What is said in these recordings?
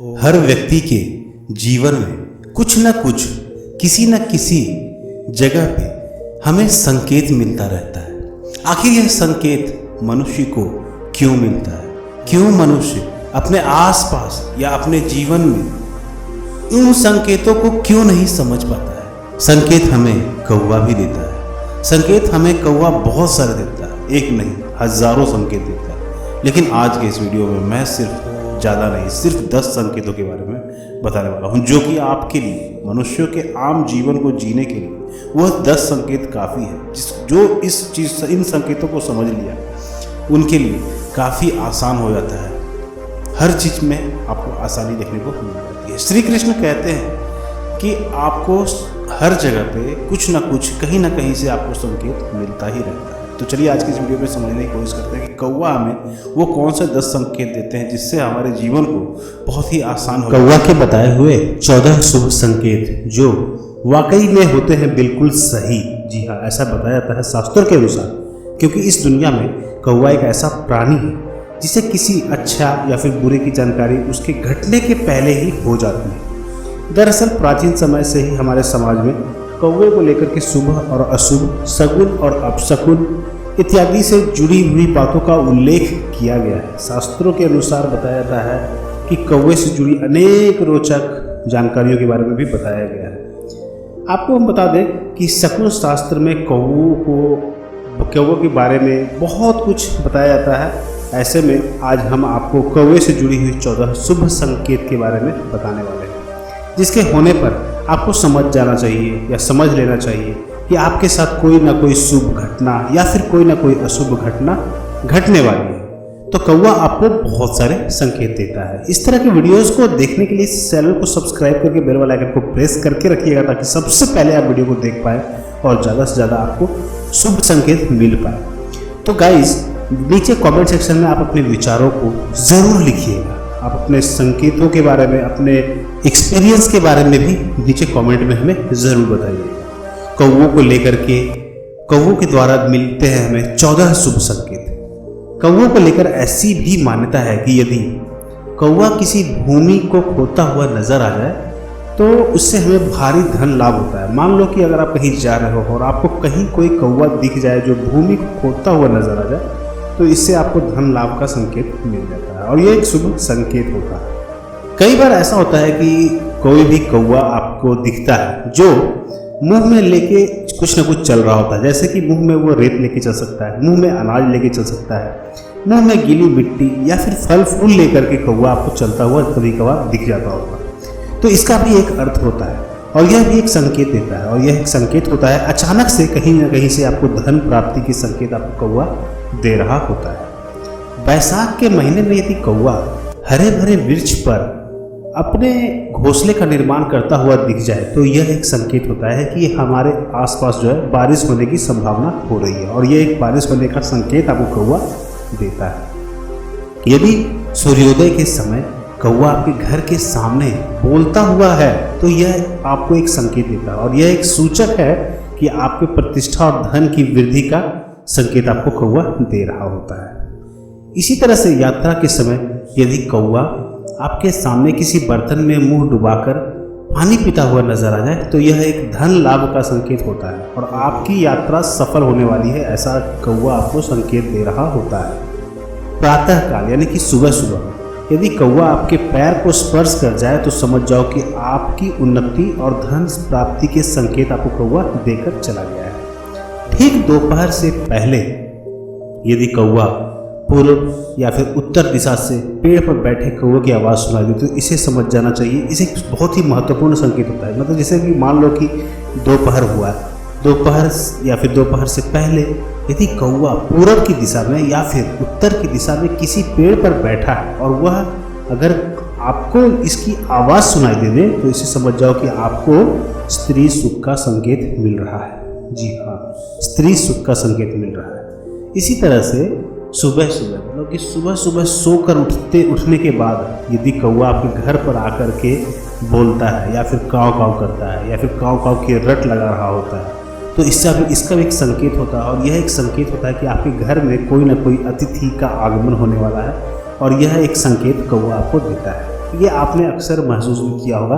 हर व्यक्ति के जीवन में कुछ न कुछ किसी न किसी जगह पे हमें संकेत मिलता रहता है। आखिर यह संकेत मनुष्य को क्यों मिलता है? क्यों मनुष्य अपने आसपास या अपने जीवन में उन संकेतों को क्यों नहीं समझ पाता है? संकेत हमें कौवा भी देता है। संकेत हमें कौवा बहुत सारे देता है, एक नहीं हजारों संकेत देता है। लेकिन आज के इस वीडियो में मैं ज़्यादा नहीं, सिर्फ 10 संकेतों के बारे में बताने वाला हूँ, जो कि आपके लिए, मनुष्यों के आम जीवन को जीने के लिए वह 10 संकेत काफ़ी है। जो इन संकेतों को समझ लिया उनके लिए काफ़ी आसान हो जाता है। हर चीज़ में आपको आसानी देखने को मिल जाती है। श्री कृष्ण कहते हैं कि आपको हर जगह पे कुछ ना कुछ, कहीं ना कहीं से आपको संकेत मिलता ही रहता है। तो चलिए आज की इस वीडियो में समझने की कोशिश करते हैं कि कौवा हमें वो कौन से 10 संकेत देते हैं जिससे हमारे जीवन को बहुत ही आसान हो। कौवा के बताए हुए 14 शुभ संकेत जो वाकई में होते हैं बिल्कुल सही। जी हाँ, ऐसा बताया जाता है शास्त्रों के अनुसार, क्योंकि इस दुनिया में कौवा एक ऐसा प्राणी है जिसे किसी अच्छा या फिर बुरे की जानकारी उसके घटने के पहले ही हो जाती है। दरअसल प्राचीन समय से ही हमारे समाज में कौवे को लेकर के शुभ और अशुभ, सगुन और अपशकुन इत्यादि से जुड़ी हुई बातों का उल्लेख किया गया है। शास्त्रों के अनुसार बताया जाता है कि कौवे से जुड़ी अनेक रोचक जानकारियों के बारे में भी बताया गया है। आपको हम बता दें कि शकुन शास्त्र में कौवों के बारे में बहुत कुछ बताया जाता है। ऐसे में आज हम आपको कौवे से जुड़ी हुई 14 शुभ संकेत के बारे में बताने वाले हैं, जिसके होने पर आपको समझ जाना चाहिए या समझ लेना चाहिए कि आपके साथ कोई ना कोई शुभ घटना या फिर कोई ना कोई अशुभ घटना घटने वाली है। तो कौवा आपको बहुत सारे संकेत देता है। इस तरह की वीडियोस को देखने के लिए इस चैनल को सब्सक्राइब करके बेल वाला आइकन को प्रेस करके रखिएगा, ताकि सबसे पहले आप वीडियो को देख पाए और ज़्यादा से ज़्यादा आपको शुभ संकेत मिल पाए। तो गाइज, नीचे कमेंट सेक्शन में आप अपने विचारों को ज़रूर लिखिएगा। आप अपने संकेतों के बारे में, अपने एक्सपीरियंस के बारे में भी नीचे कमेंट में हमें ज़रूर बताइए। कौवों को लेकर के, कौवों के द्वारा मिलते हैं हमें 14 शुभ संकेत। कौवों को लेकर ऐसी भी मान्यता है कि यदि कौवा किसी भूमि को खोदता हुआ नजर आ जाए तो उससे हमें भारी धन लाभ होता है। मान लो कि अगर आप कहीं जा रहे हो और आपको कहीं कोई कौवा दिख जाए जो भूमि को खोदता हुआ नजर आ जाए, तो इससे आपको धन लाभ का संकेत मिल जाता है और ये एक शुभ संकेत होता है। कई बार ऐसा होता है कि कोई भी कौवा आपको दिखता है जो मुंह में लेके कुछ ना कुछ चल रहा होता है, जैसे कि मुंह में वो रेत लेके चल सकता है, मुंह में अनाज लेके चल सकता है, मुंह में गीली मिट्टी या फिर फल फूल लेकर के कौवा आपको चलता हुआ कभी कभार दिख जाता होगा। तो इसका भी एक अर्थ होता है और यह भी एक संकेत देता है, और यह एक संकेत होता है अचानक से कहीं ना कहीं से आपको धन प्राप्ति के संकेत आपको कौवा दे रहा होता है। बैसाख के महीने में यदि कौवा हरे भरे वृक्ष पर अपने घोंसले का निर्माण करता हुआ दिख जाए तो यह एक संकेत होता है कि हमारे आसपास जो है बारिश होने की संभावना हो रही है, और यह एक बारिश होने का संकेत आपको कौवा देता है। यदि सूर्योदय के समय कौवा आपके घर के सामने बोलता हुआ है तो यह आपको एक संकेत देता है, और यह एक सूचक है कि आपके प्रतिष्ठा और धन की वृद्धि का संकेत आपको कौवा दे रहा होता है। इसी तरह से यात्रा के समय यदि कौवा आपके सामने किसी बर्तन में मुंह डुबाकर पानी पीता हुआ नजर आ जाए तो यह एक धन लाभ का संकेत होता है और आपकी यात्रा सफल होने वाली है, ऐसा कौवा आपको संकेत दे रहा होता है। प्रातः काल यानी कि सुबह सुबह यदि कौवा आपके पैर को स्पर्श कर जाए तो समझ जाओ कि आपकी उन्नति और धन प्राप्ति के संकेत आपको कौवा देकर चला गया है। ठीक दोपहर से पहले यदि कौवा पूर्व या फिर उत्तर दिशा से पेड़ पर बैठे कौवे की आवाज़ सुनाई दी तो इसे समझ जाना चाहिए, इसे बहुत ही महत्वपूर्ण संकेत होता है। मतलब जैसे कि मान लो कि दोपहर हुआ, दोपहर या फिर दोपहर से पहले यदि कौवा पूर्व की दिशा में या फिर उत्तर की दिशा में किसी पेड़ पर बैठा है और वह अगर आपको इसकी आवाज़ सुनाई दे दे तो इसे समझ जाओ कि आपको स्त्री सुख का संकेत मिल रहा है। जी हाँ, स्त्री सुख का संकेत मिल रहा है। इसी तरह से सुबह सुबह, मतलब कि सुबह सुबह सोकर उठने के बाद यदि कौवा आपके घर पर आकर के बोलता है या फिर काव काव करता है या फिर काव काव की रट लगा रहा होता है तो इसका भी एक संकेत होता है, और यह एक संकेत होता है कि आपके घर में कोई ना कोई अतिथि का आगमन होने वाला है, और यह एक संकेत कौवा आपको देता है। ये आपने अक्सर महसूस भी किया होगा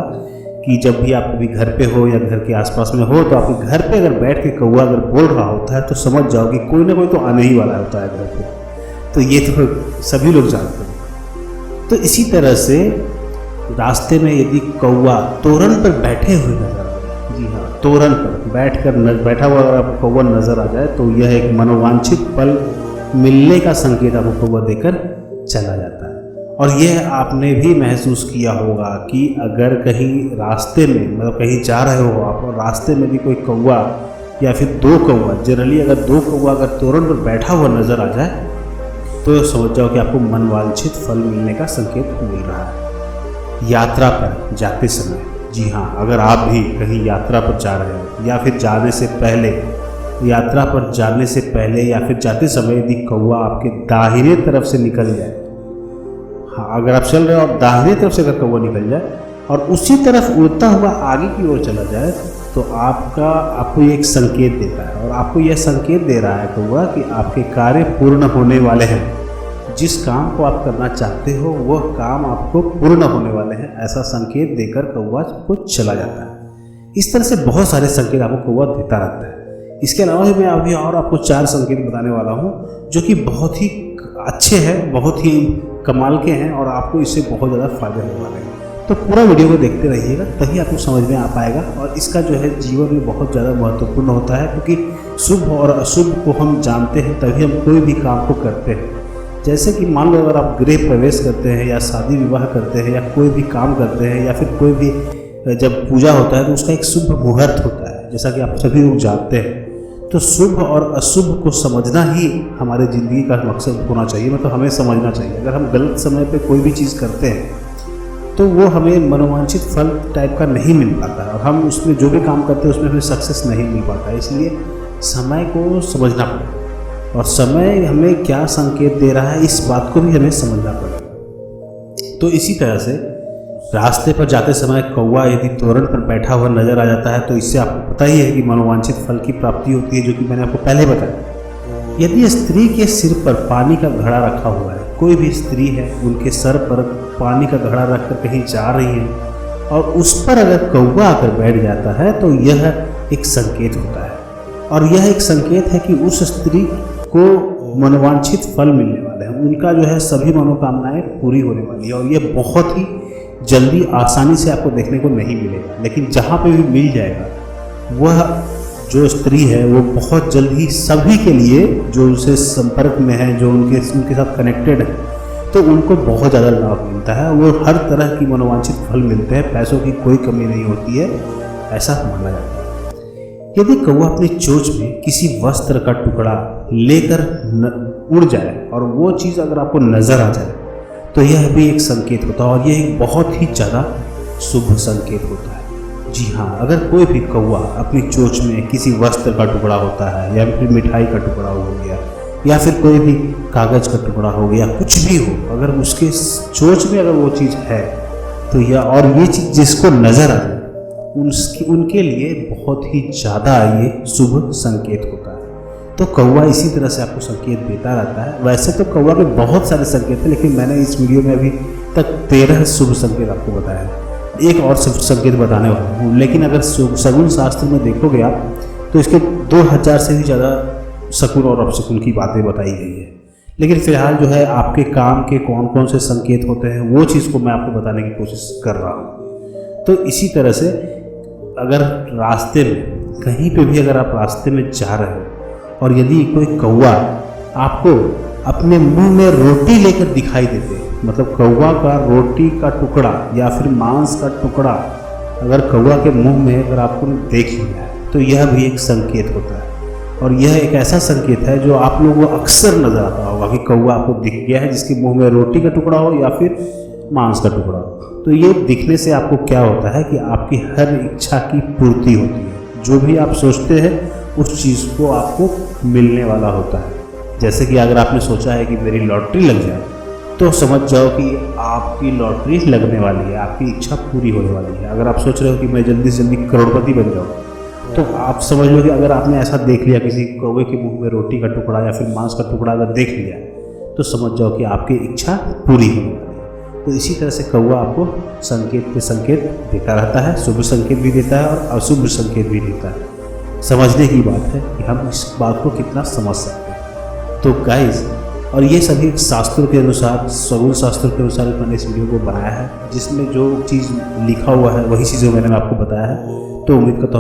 कि जब भी आप कभी घर पे हो या घर के आसपास में हो तो आपके घर पे अगर बैठ के कौवा अगर बोल रहा होता है तो समझ जाओ कि कोई ना कोई तो आने ही वाला होता है घर पे। तो ये तो सभी लोग जानते हैं। तो इसी तरह से रास्ते में यदि कौवा तोरण पर बैठे हुए नजर आ जाए, जी हाँ, तोरण पर बैठा हुआ अगर आपको कौवा नजर आ जाए तो यह एक मनोवांछित फल मिलने का संकेत आपको कौवा देकर चला जाता है। और यह आपने भी महसूस किया होगा कि अगर कहीं रास्ते में मतलब कहीं जा रहे हो आप और रास्ते में भी कोई कौवा या फिर दो कौवा, जनरली अगर दो कौवा अगर तोरण पर बैठा हुआ नजर आ जाए तो समझ जाओ कि आपको मनवांछित फल मिलने का संकेत मिल रहा है। यात्रा पर जाते समय, जी हाँ, अगर आप भी कहीं यात्रा पर जा रहे हो या फिर जाने से पहले, यात्रा पर जाने से पहले या फिर जाते समय यदि कौवा आपके दाहिने तरफ से निकल जाए, हाँ, अगर आप चल रहे हो और दाहिने तरफ से अगर कौवा निकल जाए और उसी तरफ उड़ता हुआ आगे की ओर चला जाए तो आपको ये एक संकेत देता है और आपको यह संकेत दे रहा है कौवा कि आपके कार्य पूर्ण होने वाले हैं। जिस काम को आप करना चाहते हो वह काम आपको पूर्ण होने वाले हैं, ऐसा संकेत देकर कौवा को चला जाता है। इस तरह से बहुत सारे संकेत आपको कौवा देता रहता है। इसके अलावा भी मैं अभी और आपको 4 संकेत बताने वाला हूँ जो कि बहुत ही अच्छे हैं, बहुत ही कमाल के हैं और आपको इससे बहुत ज़्यादा फायदे होने वाले हैं। तो पूरा वीडियो को देखते रहिएगा, तभी आपको समझ में आ पाएगा। और इसका जो है जीवन में बहुत ज़्यादा महत्वपूर्ण होता है, क्योंकि शुभ और अशुभ को हम जानते हैं तभी हम कोई भी काम को करते हैं। जैसे कि मान लो अगर आप गृह प्रवेश करते हैं या शादी विवाह करते हैं या कोई भी काम करते हैं या फिर कोई भी जब पूजा होता है तो उसका एक शुभ मुहूर्त होता है, जैसा कि आप सभी लोग जानते हैं। तो शुभ और अशुभ को समझना ही हमारे ज़िंदगी का मकसद होना चाहिए, मतलब हमें समझना चाहिए। अगर हम गलत समय पे कोई भी चीज़ करते हैं तो वो हमें मनोवांछित फल टाइप का नहीं मिल पाता है और हम उसमें जो भी काम करते हैं उसमें हमें सक्सेस नहीं मिल पाता है। इसलिए समय को समझना पड़ेगा और समय हमें क्या संकेत दे रहा है इस बात को भी हमें समझना पड़ेगा। तो इसी तरह से रास्ते पर जाते समय कौवा यदि तोरण पर बैठा हुआ नजर आ जाता है तो इससे आपको पता ही है कि मनोवांछित फल की प्राप्ति होती है, जो कि मैंने आपको पहले बताया। यदि स्त्री के सिर पर पानी का घड़ा रखा हुआ है, कोई भी स्त्री है उनके सर पर पानी का घड़ा रखकर कहीं जा रही है और उस पर अगर कौवा आकर बैठ जाता है तो यह एक संकेत होता है और यह एक संकेत है कि उस स्त्री को मनोवांछित फल मिलने वाले हैं, उनका जो है सभी मनोकामनाएं पूरी होने वाली है। और यह बहुत ही जल्दी आसानी से आपको देखने को नहीं मिलेगा, लेकिन जहाँ पे भी मिल जाएगा वह जो स्त्री है वो बहुत जल्द ही सभी के लिए जो उनसे संपर्क में है, जो उनके साथ कनेक्टेड है, तो उनको बहुत ज़्यादा लाभ मिलता है। वो हर तरह की मनोवांछित फल मिलते हैं, पैसों की कोई कमी नहीं होती है, ऐसा माना जाता है। यदि कौवा अपनी चोंच में किसी वस्त्र का टुकड़ा लेकर उड़ जाए और वो चीज़ अगर आपको नज़र आ जाए तो यह भी एक संकेत होता है और यह एक बहुत ही ज़्यादा शुभ संकेत होता है। जी हाँ, अगर कोई भी कौवा अपनी चोंच में किसी वस्त्र का टुकड़ा होता है या फिर मिठाई का टुकड़ा हो गया या फिर कोई भी कागज़ का टुकड़ा हो गया, कुछ भी हो, अगर उसके चोंच में अगर वो चीज़ है तो यह और ये चीज़ जिसको नज़र आ जाए उनके लिए बहुत ही ज़्यादा ये शुभ संकेत होता है। तो कौवा इसी तरह से आपको संकेत देता रहता है। वैसे तो कौवा के बहुत सारे संकेत हैं, लेकिन मैंने इस वीडियो में अभी तक 13 शुभ संकेत आपको बताया है। एक और शुभ संकेत बताने वाला हूँ, लेकिन अगर शगुन शास्त्र में देखोगे आप तो इसके 2000 से भी ज़्यादा शकुन और अपशकुन की बातें बताई गई है। लेकिन फिलहाल जो है आपके काम के कौन कौन से संकेत होते हैं वो चीज़ को मैं आपको बताने की कोशिश कर रहा हूँ। तो इसी तरह से अगर रास्ते में कहीं पे भी अगर आप रास्ते में जा रहे हो और यदि कोई कौवा आपको अपने मुंह में रोटी लेकर दिखाई देते, मतलब कौवा का रोटी का टुकड़ा या फिर मांस का टुकड़ा अगर कौवा के मुंह में अगर आपको देख लिया है तो यह भी एक संकेत होता है। और यह एक ऐसा संकेत है जो आप लोगों को अक्सर नजर आता होगा कि कौवा आपको दिख गया है जिसके मुंह में रोटी का टुकड़ा हो या फिर मांस का टुकड़ा हो। तो ये दिखने से आपको क्या होता है कि आपकी हर इच्छा की पूर्ति होती है, जो भी आप सोचते हैं उस चीज़ को आपको मिलने वाला होता है। जैसे कि अगर आपने सोचा है कि मेरी लॉटरी लग जाए तो समझ जाओ कि आपकी लॉटरी लगने वाली है, आपकी इच्छा पूरी होने वाली है। अगर आप सोच रहे हो कि मैं जल्दी से जल्दी करोड़पति बन जाऊँ तो आप समझ लो कि अगर आपने ऐसा देख लिया किसी कौवे के मुंह में रोटी का टुकड़ा या फिर मांस का टुकड़ा अगर देख लिया तो समझ जाओ कि आपकी इच्छा पूरी होने वाली है। तो इसी तरह से कौवा आपको संकेत पे संकेत देता रहता है, शुभ संकेत भी देता है और अशुभ संकेत भी देता है। समझने की बात है कि हम इस बात को कितना समझ सकते हैं। तो गाइज, और ये सभी शास्त्रों के अनुसार, सगुन शास्त्रों के अनुसार मैंने इस वीडियो को बनाया है, जिसमें जो चीज़ लिखा हुआ है वही चीज़ें मैंने आपको बताया है। तो उम्मीद करता हूँ